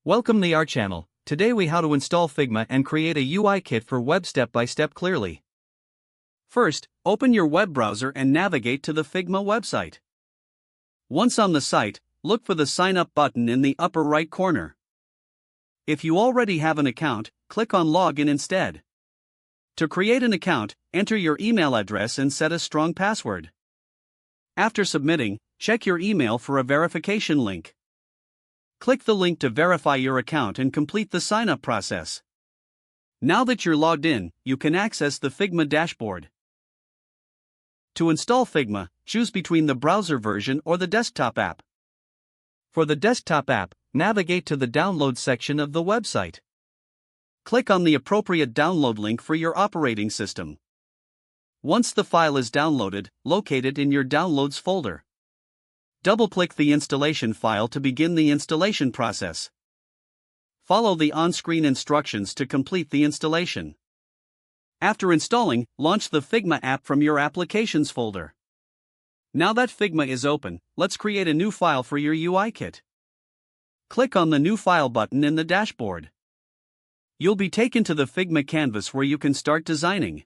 Welcome to our channel. Today we how to install Figma and create a UI kit for web step-by-step clearly. First, open your web browser and navigate to the Figma website. Once on the site, look for the Sign Up button in the upper right corner. If you already have an account, click on Login instead. To create an account, enter your email address and set a strong password. After submitting, check your email for a verification link. Click the link to verify your account and complete the sign-up process. Now that you're logged in, you can access the Figma dashboard. To install Figma, choose between the browser version or the desktop app. For the desktop app, navigate to the Download section of the website. Click on the appropriate download link for your operating system. Once the file is downloaded, locate it in your Downloads folder. Double-click the installation file to begin the installation process. Follow the on-screen instructions to complete the installation. After installing, launch the Figma app from your Applications folder. Now that Figma is open, let's create a new file for your UI kit. Click on the New File button in the dashboard. You'll be taken to the Figma canvas where you can start designing.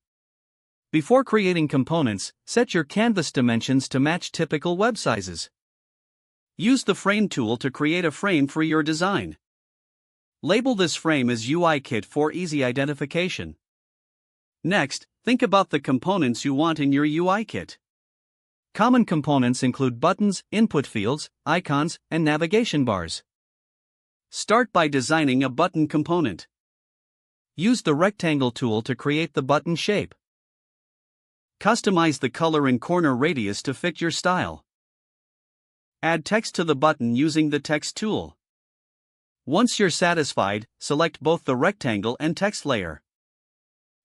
Before creating components, set your canvas dimensions to match typical web sizes. Use the Frame tool to create a frame for your design. Label this frame as UI Kit for easy identification. Next, think about the components you want in your UI kit. Common components include buttons, input fields, icons, and navigation bars. Start by designing a button component. Use the rectangle tool to create the button shape. Customize the color and corner radius to fit your style. Add text to the button using the text tool. Once you're satisfied, select both the rectangle and text layer.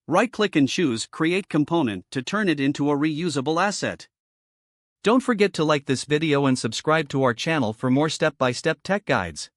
Right-click and choose Create Component to turn it into a reusable asset. Don't forget to like this video and subscribe to our channel for more step-by-step tech guides.